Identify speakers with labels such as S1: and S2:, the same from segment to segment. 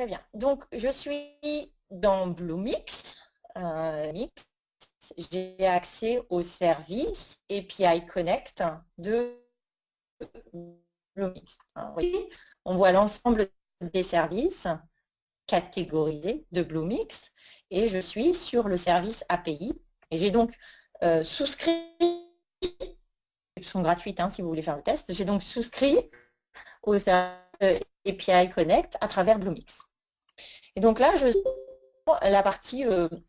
S1: très bien. Donc, je suis dans Bluemix. J'ai accès au service API Connect de Bluemix. Oui, on voit l'ensemble des services catégorisés de Bluemix et je suis sur le service API. Et j'ai donc souscrit, ils sont gratuites si vous voulez faire le test, j'ai donc souscrit au service API Connect à travers Bluemix. Et donc là, je suis la partie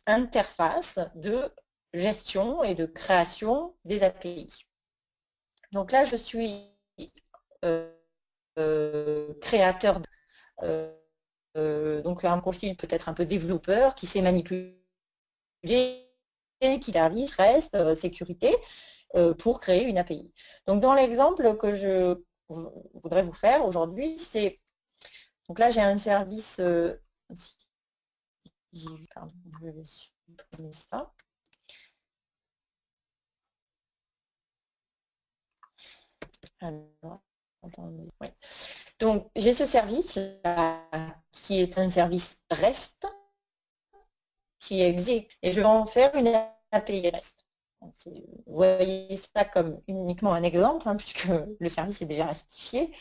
S1: interface de gestion et de création des API. Donc là, je suis créateur, donc un profil peut-être un peu développeur qui sait manipuler, qui service, reste, sécurité, pour créer une API. Donc dans l'exemple que je voudrais vous faire aujourd'hui, c'est, donc là j'ai un service, pardon, je vais supprimer ça. Alors, attendez, oui. Donc, j'ai ce service-là qui est un service REST qui existe et je vais en faire une API REST. Donc, vous voyez ça comme uniquement un exemple, puisque le service est déjà restifié,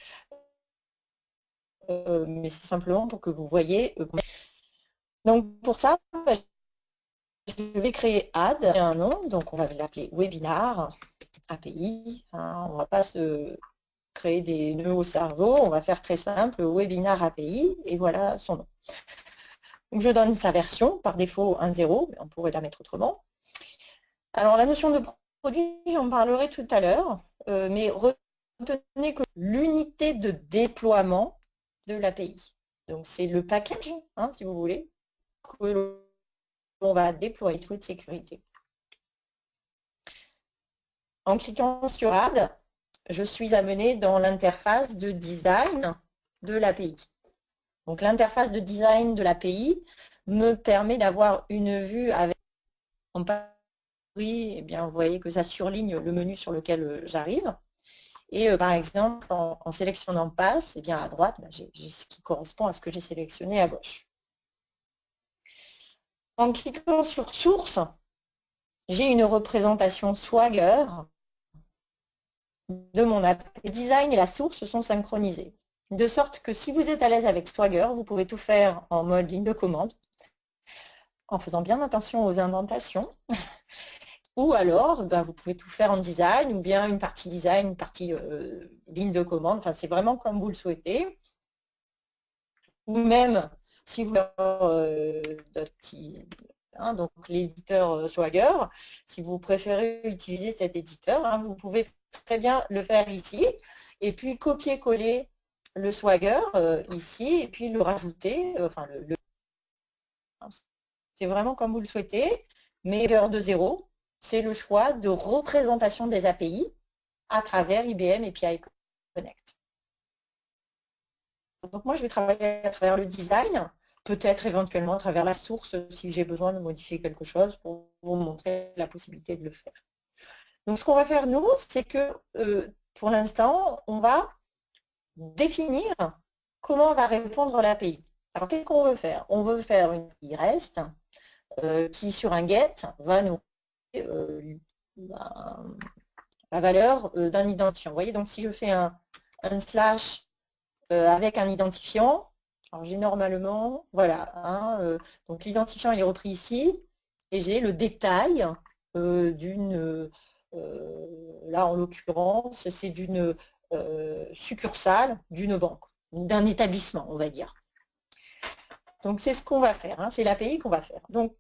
S1: mais c'est simplement pour que vous voyez. Donc, pour ça, je vais créer add un nom, donc on va l'appeler webinar API. On ne va pas se créer des nœuds au cerveau, on va faire très simple, webinar API, et voilà son nom. Donc je donne sa version, par défaut 1.0, mais on pourrait la mettre autrement. Alors la notion de produit, j'en parlerai tout à l'heure, mais retenez que l'unité de déploiement de l'API, donc c'est le package, si vous voulez, que l'on va déployer toute sécurité. En cliquant sur Add, je suis amenée dans l'interface de design de l'API. Donc l'interface de design de l'API me permet d'avoir une vue avec, en oui, eh bien, vous voyez que ça surligne le menu sur lequel j'arrive. Et par exemple, en sélectionnant Pass, eh bien, à droite, j'ai ce qui correspond à ce que j'ai sélectionné à gauche. En cliquant sur Source, j'ai une représentation Swagger de mon API. Le design et la source sont synchronisés. De sorte que si vous êtes à l'aise avec Swagger, vous pouvez tout faire en mode ligne de commande, en faisant bien attention aux indentations. Ou alors, vous pouvez tout faire en design, ou bien une partie design, une partie ligne de commande. Enfin, c'est vraiment comme vous le souhaitez. Ou même, si vous donc l'éditeur Swagger, si vous préférez utiliser cet éditeur, vous pouvez très bien le faire ici, et puis copier-coller le Swagger ici, et puis le rajouter, c'est vraiment comme vous le souhaitez, mais de zéro, c'est le choix de représentation des API à travers IBM API Connect. Donc moi, je vais travailler à travers le design, peut-être éventuellement à travers la source si j'ai besoin de modifier quelque chose pour vous montrer la possibilité de le faire. Donc ce qu'on va faire, nous, c'est que pour l'instant, on va définir comment on va répondre l'API. Alors qu'est-ce qu'on veut faire? On veut faire une API REST qui, sur un GET, va nous la valeur d'un identifiant. Vous voyez, donc si je fais un slash avec un identifiant, alors j'ai normalement, voilà, donc l'identifiant il est repris ici, et j'ai le détail d'une, là en l'occurrence, c'est d'une succursale d'une banque, d'un établissement, on va dire. Donc c'est ce qu'on va faire, c'est l'API qu'on va faire. Donc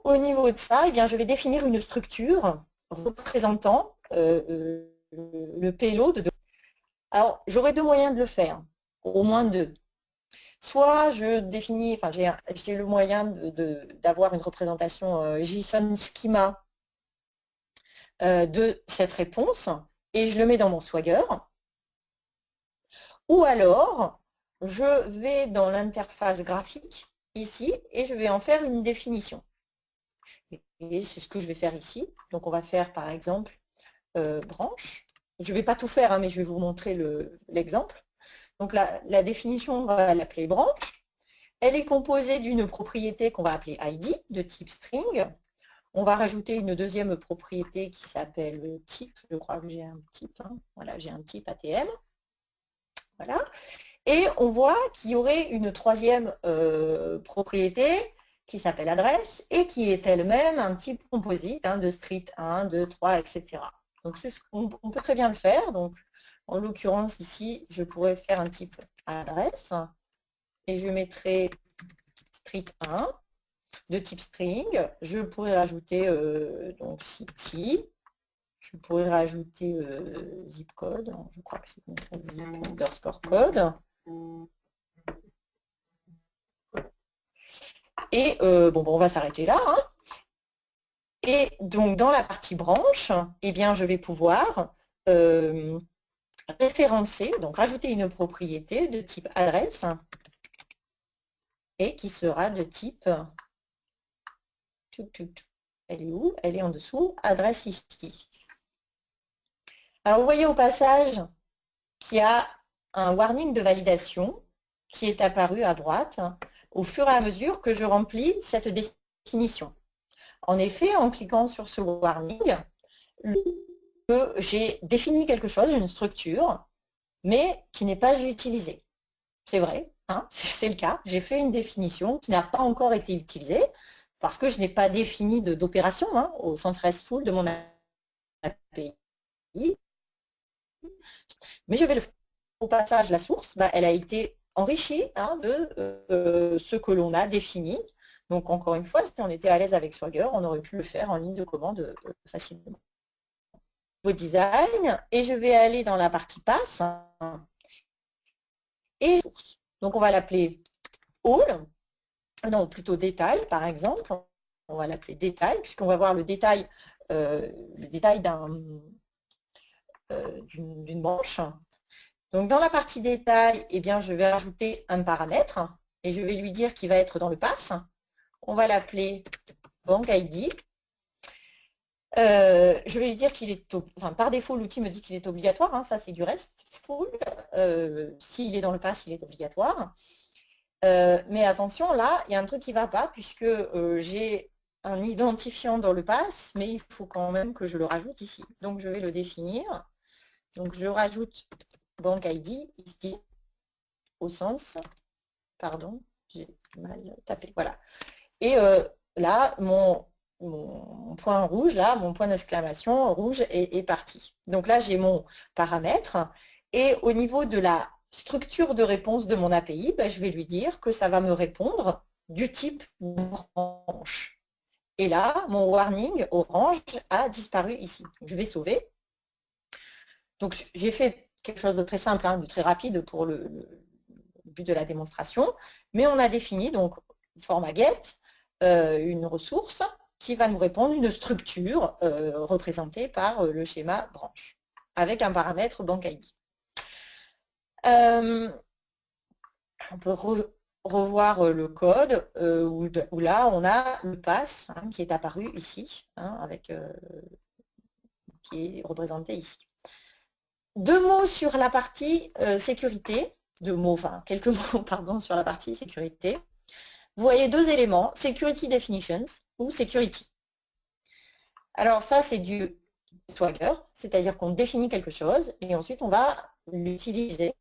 S1: au niveau de ça, eh bien, je vais définir une structure représentant le payload. Alors, j'aurai deux moyens de le faire, au moins deux. Soit je définis, enfin, j'ai le moyen d'avoir une représentation JSON schema de cette réponse et je le mets dans mon Swagger. Ou alors, je vais dans l'interface graphique ici et je vais en faire une définition. Et c'est ce que je vais faire ici. Donc, on va faire par exemple branche. Je ne vais pas tout faire, mais je vais vous montrer l'exemple. Donc, la définition, on va l'appeler branche. Elle est composée d'une propriété qu'on va appeler ID de type string. On va rajouter une deuxième propriété qui s'appelle type. Je crois que j'ai un type. Hein. Voilà, j'ai un type ATM. Voilà. Et on voit qu'il y aurait une troisième propriété qui s'appelle adresse et qui est elle-même un type composite hein, de street 1, 2, 3, etc. Donc on peut très bien le faire. Donc en l'occurrence ici, je pourrais faire un type adresse et je mettrai street 1 de type string. Je pourrais rajouter donc city. Je pourrais rajouter zip code. Je crois que c'est comme ça, zip underscore code. Et bon, on va s'arrêter là. Hein. Et donc, dans la partie branche, eh bien, je vais pouvoir référencer, donc rajouter une propriété de type adresse et qui sera de type, elle est où? Elle est en dessous, adresse ici. Alors, vous voyez au passage qu'il y a un warning de validation qui est apparu à droite au fur et à mesure que je remplis cette définition. En effet, en cliquant sur ce warning, j'ai défini quelque chose, une structure, mais qui n'est pas utilisée. C'est vrai, hein, c'est le cas. J'ai fait une définition qui n'a pas encore été utilisée parce que je n'ai pas défini d'opération hein, au sens RESTful de mon API. Mais je vais le faire. Au passage, la source, elle a été enrichie hein, de ce que l'on a défini. Donc, encore une fois, si on était à l'aise avec Swagger, on aurait pu le faire en ligne de commande facilement. Au design, et je vais aller dans la partie pass et source. Donc, on va l'appeler all, non, plutôt détail, par exemple. On va l'appeler détail, puisqu'on va voir le détail d'une branche. Donc, dans la partie détail, eh bien, je vais rajouter un paramètre et je vais lui dire qu'il va être dans le pass. On va l'appeler bank ID. Je vais lui dire qu'il est, enfin, par défaut, l'outil me dit qu'il est obligatoire. Hein, ça, c'est du RESTful. S'il est dans le pass, il est obligatoire. Mais attention, là, il y a un truc qui ne va pas puisque j'ai un identifiant dans le pass, mais il faut quand même que je le rajoute ici. Donc, je vais le définir. Donc, je rajoute bank ID ici au sens, pardon, j'ai mal tapé, voilà. Et là, mon point rouge, là, mon point d'exclamation rouge est parti. Donc là, j'ai mon paramètre et au niveau de la structure de réponse de mon API, je vais lui dire que ça va me répondre du type branche. Et là, mon warning orange a disparu ici. Je vais sauver. Donc, j'ai fait quelque chose de très simple, hein, de très rapide pour le but de la démonstration, mais on a défini donc format get, une ressource qui va nous répondre une structure représentée par le schéma branche, avec un paramètre bank ID. On peut revoir le code où là on a le pass hein, qui est apparu ici, hein, avec, qui est représenté ici. Deux mots sur la partie sécurité, quelques mots pardon, sur la partie sécurité. Vous voyez deux éléments, Security Definitions ou Security. Alors ça, c'est du Swagger, c'est-à-dire qu'on définit quelque chose et ensuite on va l'utiliser.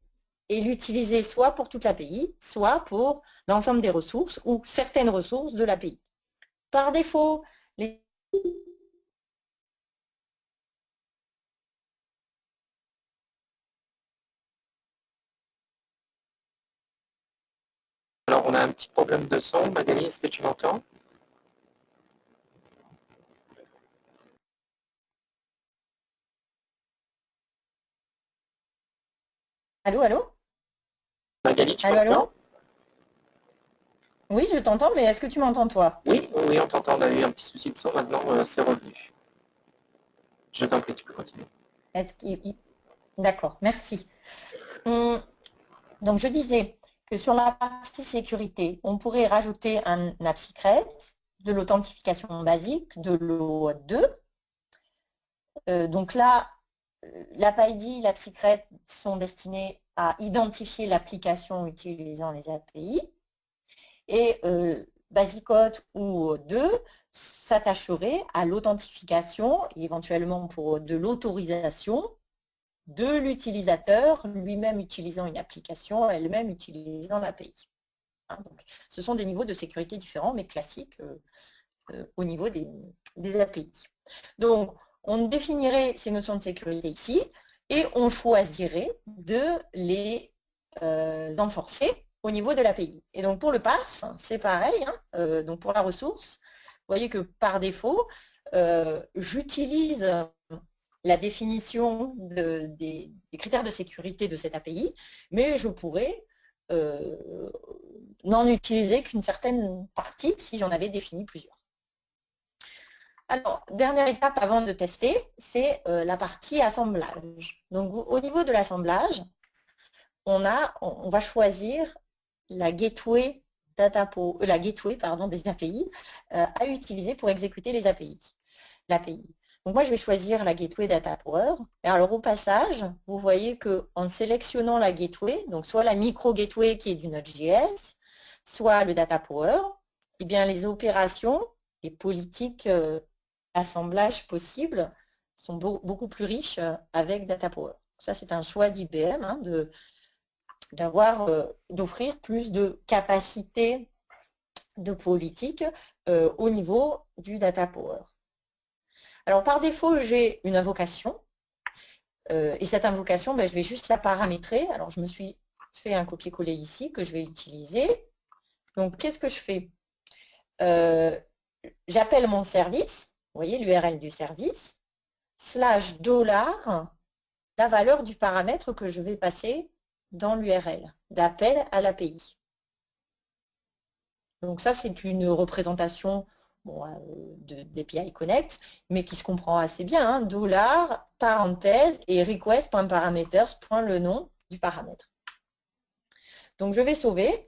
S1: Et l'utiliser soit pour toute l'API, soit pour l'ensemble des ressources ou certaines ressources de l'API. Par défaut, les
S2: Alors, on a un petit problème de son. Magali, est-ce que tu m'entends?
S1: Allô, allô?
S2: Magali, tu
S1: Allô,
S2: m'entends?
S1: allô? Oui, je t'entends, mais est-ce que tu m'entends toi?
S2: Oui, oui, on t'entend. On a eu un petit souci de son. Maintenant, c'est revenu. Je t'en prie, tu peux continuer.
S1: D'accord, merci. Donc, je disais que sur la partie sécurité, on pourrait rajouter un app secret, de l'authentification basique, de l'OAuth 2. Donc là, l'app ID, l'app secret sont destinés à identifier l'application utilisant les API. Et Basicote ou 2 s'attacherait à l'authentification, éventuellement pour de l'autorisation de l'utilisateur, lui-même utilisant une application, elle-même utilisant l'API. Donc, ce sont des niveaux de sécurité différents, mais classiques au niveau des API. Donc, on définirait ces notions de sécurité ici, et on choisirait de les enforcer au niveau de l'API. Et donc, pour le pass, c'est pareil. Donc, pour la ressource, vous voyez que par défaut, j'utilise la définition des critères de sécurité de cette API, mais je pourrais n'en utiliser qu'une certaine partie si j'en avais défini plusieurs. Alors, dernière étape avant de tester, c'est la partie assemblage. Donc, au niveau de l'assemblage, on va choisir la gateway des API à utiliser pour exécuter les API. L'API. Donc moi, je vais choisir la gateway Data Power. Et alors au passage, vous voyez qu'en sélectionnant la gateway, donc soit la micro gateway qui est du Node.js, soit le Data Power, eh bien les opérations, les politiques assemblage possibles sont beaucoup plus riches avec Data Power. Ça, c'est un choix d'IBM d'offrir plus de capacité de politique au niveau du Data Power. Alors, par défaut, j'ai une invocation. Et cette invocation, je vais juste la paramétrer. Alors, je me suis fait un copier-coller ici que je vais utiliser. Donc, qu'est-ce que je fais? J'appelle mon service, vous voyez l'URL du service, /$ la valeur du paramètre que je vais passer dans l'URL d'appel à l'API. Donc ça, c'est une représentation d'API Connect, mais qui se comprend assez bien. $, parenthèse, et request.parameters, le nom du paramètre. Donc je vais sauver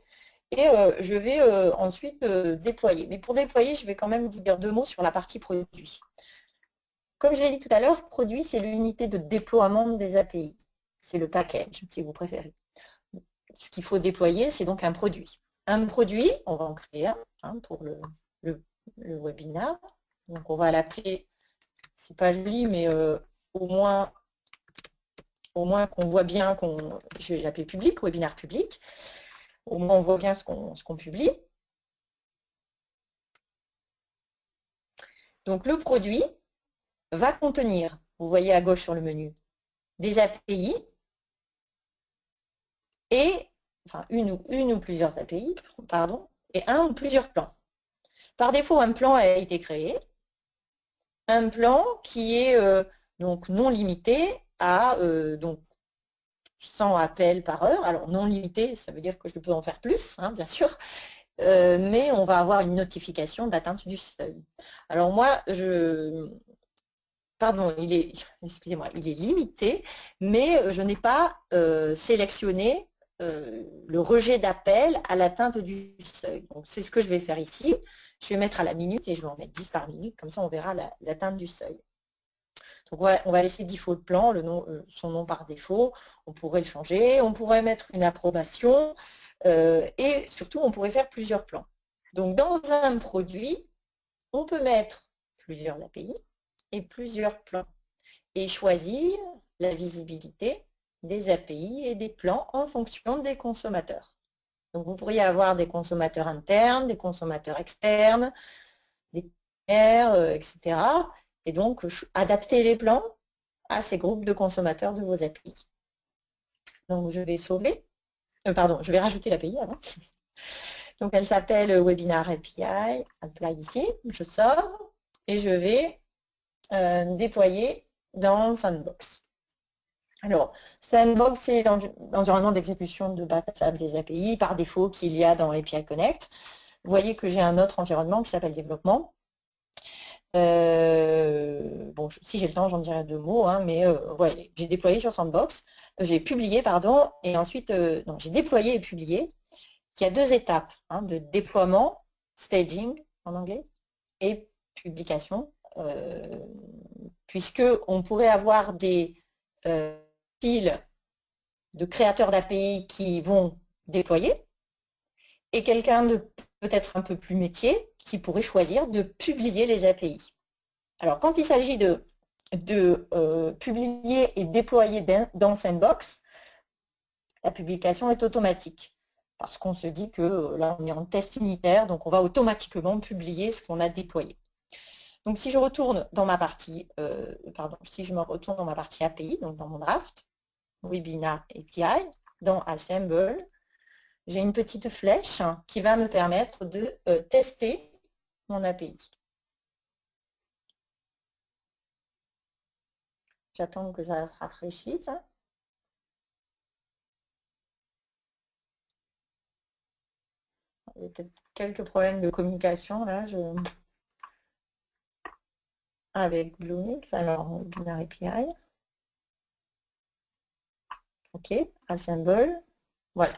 S1: et je vais ensuite déployer. Mais pour déployer, je vais quand même vous dire 2 mots sur la partie produit. Comme je l'ai dit tout à l'heure, produit, c'est l'unité de déploiement des API. C'est le package, si vous préférez. Ce qu'il faut déployer, c'est donc un produit. Un produit, on va en créer un pour le webinaire. Donc on va l'appeler, c'est pas joli, mais au moins qu'on voit bien je vais l'appeler public, webinaire public. Au moins on voit bien ce qu'on publie. Donc le produit va contenir, vous voyez à gauche sur le menu, des API et enfin une ou plusieurs API, pardon, et un ou plusieurs plans. Par défaut, un plan a été créé. Un plan qui est donc non limité à donc 100 appels par heure. Alors non limité, ça veut dire que je peux en faire plus, bien sûr, mais on va avoir une notification d'atteinte du seuil. Alors moi, pardon, excusez-moi, il est limité, mais je n'ai pas sélectionné le rejet d'appel à l'atteinte du seuil. Donc c'est ce que je vais faire ici. Je vais mettre à la minute et je vais en mettre 10 par minute, comme ça on verra l'atteinte du seuil. Donc on va laisser default plan, son nom par défaut, on pourrait le changer, on pourrait mettre une approbation et surtout on pourrait faire plusieurs plans. Donc dans un produit, on peut mettre plusieurs API et plusieurs plans et choisir la visibilité des API et des plans en fonction des consommateurs. Donc vous pourriez avoir des consommateurs internes, des consommateurs externes, des tiers, etc. Et donc adapter les plans à ces groupes de consommateurs de vos API. Donc je vais sauver, je vais rajouter l'API avant. Donc elle s'appelle Webinar API, apply ici, je sors et je vais déployer dans Sandbox. Alors, Sandbox, c'est l'environnement d'exécution de base des API par défaut qu'il y a dans API Connect. Vous voyez que j'ai un autre environnement qui s'appelle développement. Bon, si j'ai le temps, j'en dirai 2 mots, mais voilà, j'ai déployé sur Sandbox, j'ai publié, pardon, et ensuite, j'ai déployé et publié. Il y a 2 étapes de déploiement, staging en anglais, et publication, puisque on pourrait avoir des piles de créateurs d'API qui vont déployer, et quelqu'un de peut-être un peu plus métier qui pourrait choisir de publier les API. Alors, quand il s'agit de publier et déployer dans Sandbox, la publication est automatique. Parce qu'on se dit que là, on est en test unitaire, donc on va automatiquement publier ce qu'on a déployé. Donc, si je retourne dans ma partie, si je me retourne dans ma partie API, donc dans mon draft, Webinar API, dans Assemble, j'ai une petite flèche qui va me permettre de tester mon API. J'attends que ça se rafraîchisse. Il y a peut-être quelques problèmes de communication là, avec Bluemix. Alors, Webinar API. OK, Assemble. Voilà.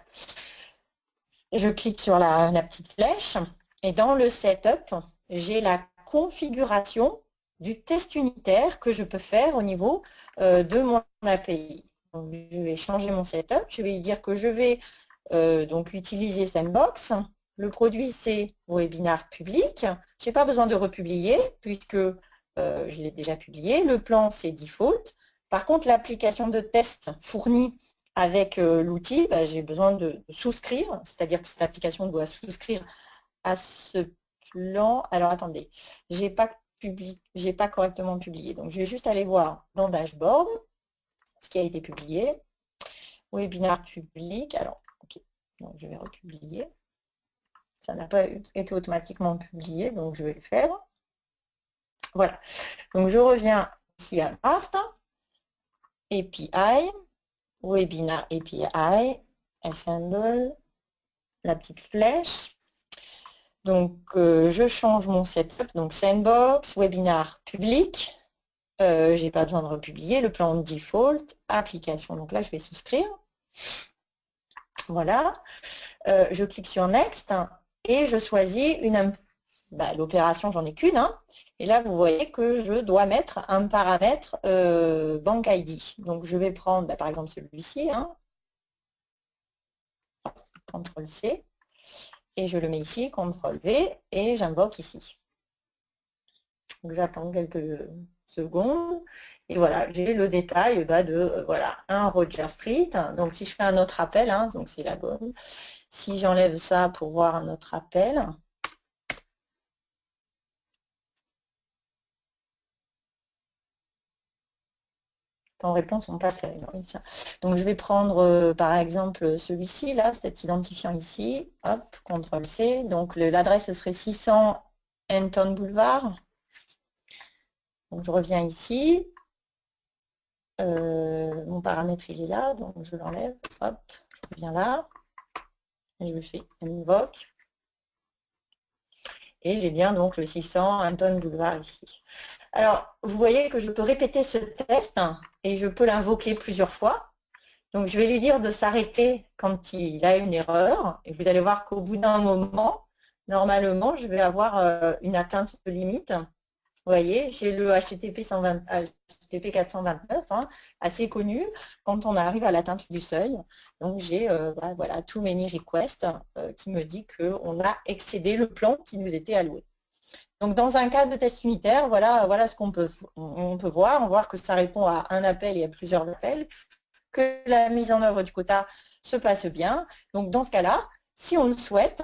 S1: Je clique sur la petite flèche et dans le setup, j'ai la configuration du test unitaire que je peux faire au niveau de mon API. Donc, je vais changer mon setup. Je vais lui dire que je vais donc utiliser Sandbox. Le produit, c'est Webinar public. Je n'ai pas besoin de republier puisque je l'ai déjà publié. Le plan, c'est default. Par contre, l'application de test fournie avec l'outil, j'ai besoin de souscrire, c'est-à-dire que cette application doit souscrire à ce plan. Alors, attendez, j'ai pas correctement publié. Donc, je vais juste aller voir dans Dashboard ce qui a été publié. Webinar public. Alors, OK, donc je vais republier. Ça n'a pas été automatiquement publié, donc je vais le faire. Voilà. Donc, je reviens ici à Draft, API, Webinar API, Assemble, la petite flèche. Donc, je change mon setup. Donc, Sandbox, Webinar public. Je n'ai pas besoin de republier. Le plan default, application. Donc là, je vais souscrire. Voilà. Je clique sur Next et je choisis l'opération, j'en ai qu'une. Et là, vous voyez que je dois mettre un paramètre Bank ID. Donc, je vais prendre, par exemple, celui-ci. CTRL-C. Et je le mets ici, CTRL-V, et j'invoque ici. J'attends quelques secondes. Et voilà, j'ai le détail de un Roger Street. Donc, si je fais un autre appel, donc c'est la bonne. Si j'enlève ça pour voir un autre appel, en réponse, on passe. Donc, je vais prendre, par exemple, celui-ci, là, cet identifiant ici. Hop, CTRL-C. Donc, l'adresse serait 600 Anton Boulevard. Donc, je reviens ici. Mon paramètre, il est là. Donc, je l'enlève. Hop, je reviens là. Et je fais invoke. Et j'ai bien donc le 600 Anton Boulevard ici. Alors, vous voyez que je peux répéter ce test et je peux l'invoquer plusieurs fois. Donc, je vais lui dire de s'arrêter quand il a une erreur. Et vous allez voir qu'au bout d'un moment, normalement, je vais avoir une atteinte de limite. Vous voyez, j'ai le HTTP 429, assez connu quand on arrive à l'atteinte du seuil. Donc, j'ai too many requests qui me dit qu'on a excédé le plan qui nous était alloué. Donc, dans un cas de test unitaire, voilà ce qu'on peut voir. On voit que ça répond à un appel et à plusieurs appels, que la mise en œuvre du quota se passe bien. Donc, dans ce cas-là, si on le souhaite,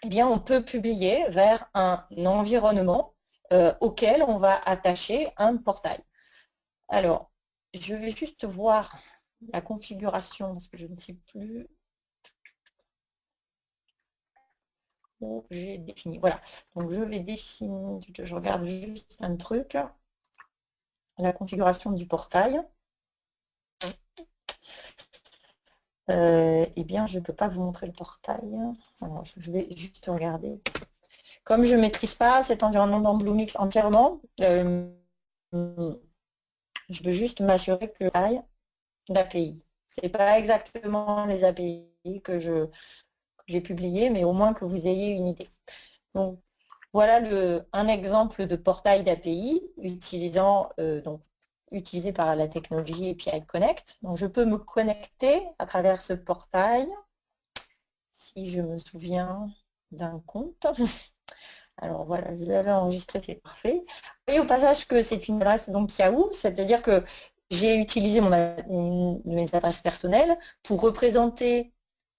S1: eh bien, on peut publier vers un environnement auquel on va attacher un portail. Alors, je vais juste voir la configuration, parce que je ne sais plus où j'ai défini. Voilà, donc je vais définir, je regarde juste un truc, la configuration du portail. Eh bien, je ne peux pas vous montrer le portail. Alors, je vais juste regarder. Comme je ne maîtrise pas cet environnement dans Bluemix entièrement, je veux juste m'assurer que l'API. Ce n'est pas exactement les API que j'ai publiées, mais au moins que vous ayez une idée. Donc, voilà un exemple de portail d'API utilisé par la technologie API Connect. Donc, je peux me connecter à travers ce portail. Si je me souviens d'un compte. Alors voilà, je l'avais enregistré, c'est parfait. Vous voyez au passage que c'est une adresse donc Yahoo, c'est-à-dire que j'ai utilisé mes adresses personnelles pour représenter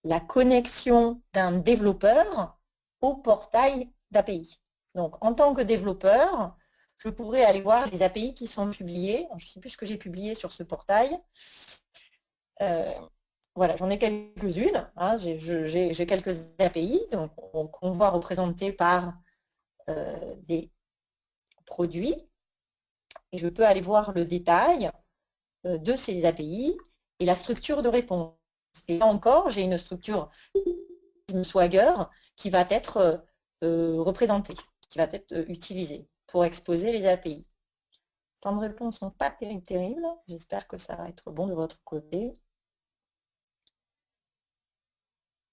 S1: la connexion d'un développeur au portail d'API. Donc en tant que développeur, je pourrais aller voir les API qui sont publiées. Je ne sais plus ce que j'ai publié sur ce portail. Voilà, j'en ai quelques-unes. Hein, j'ai quelques API donc, qu'on voit représenter par des produits. Et je peux aller voir le détail de ces API et la structure de réponse. Et là encore, j'ai une structure Swagger qui va être représentée, qui va être utilisée pour exposer les API. Les temps de réponse ne sont pas terribles. J'espère que ça va être bon de votre côté.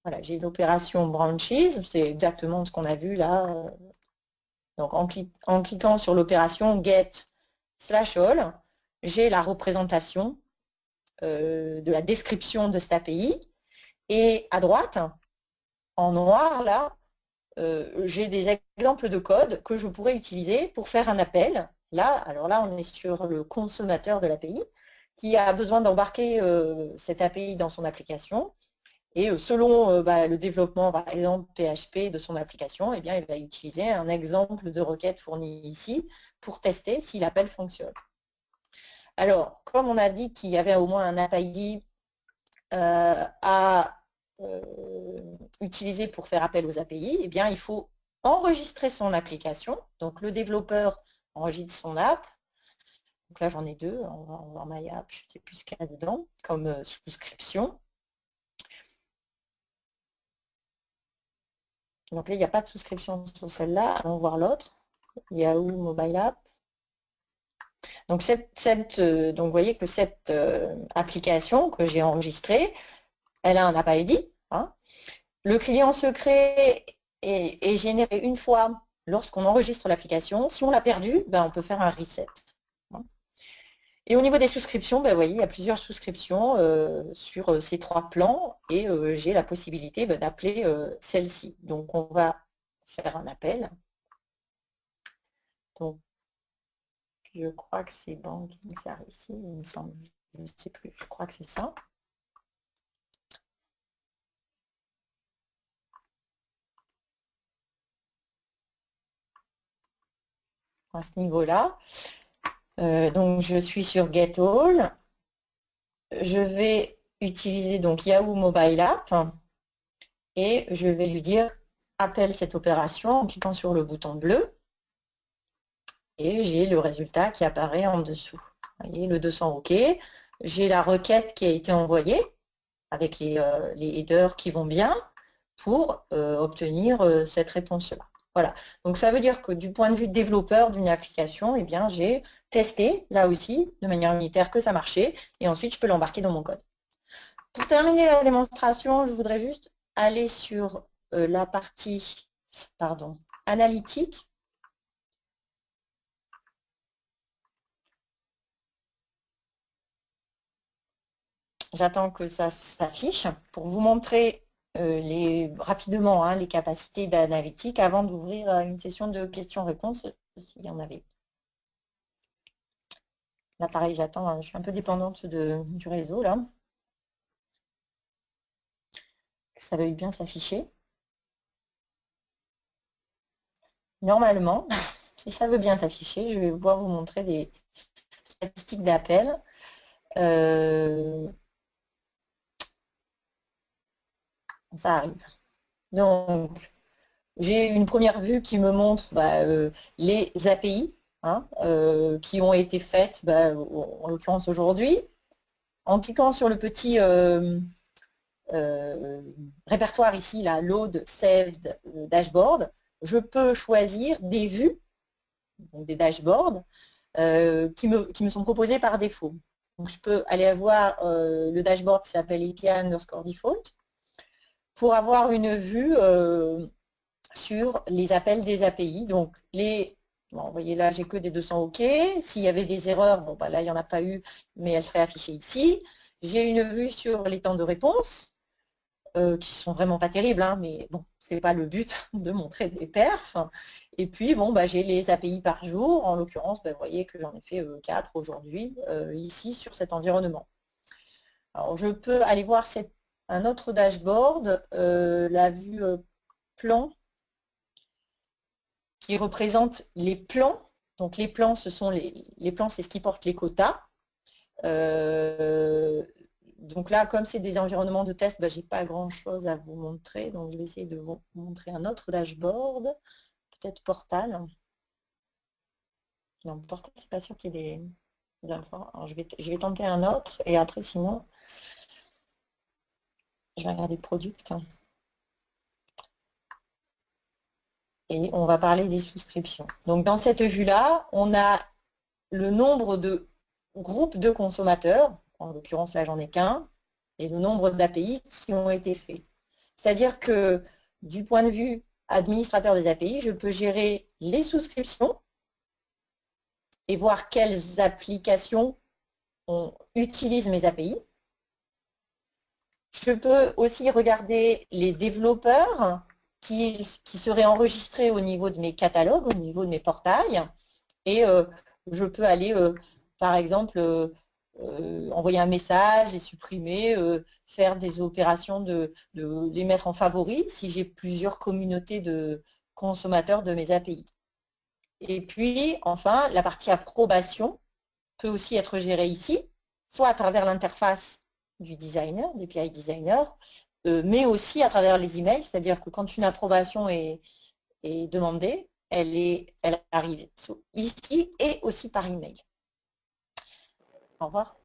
S1: Voilà, j'ai l'opération branches, c'est exactement ce qu'on a vu là. Donc en cliquant sur l'opération get/all, j'ai la représentation de la description de cette API. Et à droite, en noir, là, j'ai des exemples de code que je pourrais utiliser pour faire un appel. Là, alors là, on est sur le consommateur de l'API qui a besoin d'embarquer cette API dans son application. Et selon le développement, par exemple, PHP de son application, eh bien, il va utiliser un exemple de requête fourni ici pour tester si l'appel fonctionne. Alors, comme on a dit qu'il y avait au moins un app-ID à utiliser pour faire appel aux API, eh bien, il faut enregistrer son application. Donc, le développeur enregistre son app. Donc là, j'en ai deux. On va voir my app, je ne sais plus ce qu'il y a dedans, comme souscription. Donc là, il n'y a pas de souscription sur celle-là. Allons voir l'autre. Yahoo Mobile App. Donc, donc vous voyez que cette application que j'ai enregistrée, elle a un app ID. Hein. Le client secret est généré une fois lorsqu'on enregistre l'application. Si on l'a perdu, ben, on peut faire un reset. Hein. Et au niveau des souscriptions, ben, vous voyez, il y a plusieurs souscriptions sur ces trois plans et j'ai la possibilité d'appeler celle-ci. Donc, on va faire un appel. Donc, je crois que c'est Banking Services, il me semble. Je ne sais plus, je crois que c'est ça. À ce niveau-là. Donc, je suis sur Get All. Je vais utiliser donc Yahoo Mobile App et je vais lui dire appelle cette opération en cliquant sur le bouton bleu et j'ai le résultat qui apparaît en dessous. Vous voyez, le 200 OK. J'ai la requête qui a été envoyée avec les headers qui vont bien pour obtenir cette réponse-là. Voilà. Donc, ça veut dire que du point de vue développeur d'une application, eh bien, j'ai testé, là aussi, de manière unitaire, que ça marchait, et ensuite, je peux l'embarquer dans mon code. Pour terminer la démonstration, je voudrais juste aller sur la partie analytique. J'attends que ça s'affiche pour vous montrer rapidement les capacités d'analytique avant d'ouvrir une session de questions-réponses, s'il y en avait. Là, pareil, j'attends, je suis un peu dépendante du réseau, là. Que ça veuille bien s'afficher. Normalement, si ça veut bien s'afficher, je vais pouvoir vous montrer des statistiques d'appel. Ça arrive. Donc, j'ai une première vue qui me montre les API qui ont été faites, en l'occurrence aujourd'hui. En cliquant sur le petit répertoire ici, la Load Saved Dashboard, je peux choisir des vues, donc des dashboards, qui me sont proposés par défaut. Donc, je peux aller voir le dashboard qui s'appelle API_default pour avoir une vue sur les appels des API. Donc, vous voyez là, j'ai que des 200 OK. S'il y avait des erreurs, là, il n'y en a pas eu, mais elles seraient affichées ici. J'ai une vue sur les temps de réponse. qui sont vraiment pas terribles, hein, mais bon, c'est pas le but de montrer des perfs. Et puis bon, bah, j'ai les API par jour. En l'occurrence, bah, vous voyez que j'en ai fait 4 aujourd'hui ici sur cet environnement. Alors je peux aller voir un autre dashboard, la vue plan, qui représente les plans. Donc les plans, les plans, c'est ce qui porte les quotas. Donc là, comme c'est des environnements de test, bah, je n'ai pas grand-chose à vous montrer. Donc je vais essayer de vous montrer un autre dashboard. Peut-être Portal. Non, Portal, c'est pas sûr qu'il y ait des infos. Alors, je vais tenter un autre. Et après, sinon, je vais regarder Product. Et on va parler des souscriptions. Donc dans cette vue-là, on a le nombre de groupes de consommateurs, en l'occurrence là j'en ai qu'un, et le nombre d'API qui ont été faits. C'est-à-dire que du point de vue administrateur des API, je peux gérer les souscriptions et voir quelles applications utilisent mes API. Je peux aussi regarder les développeurs qui seraient enregistrés au niveau de mes catalogues, au niveau de mes portails, et je peux aller, par exemple, envoyer un message, les supprimer, faire des opérations de les mettre en favori si j'ai plusieurs communautés de consommateurs de mes API. Et puis, enfin, la partie approbation peut aussi être gérée ici, soit à travers l'interface du designer, des API designer, mais aussi à travers les emails, c'est-à-dire que quand une approbation est demandée, elle arrive ici et aussi par email. Au revoir.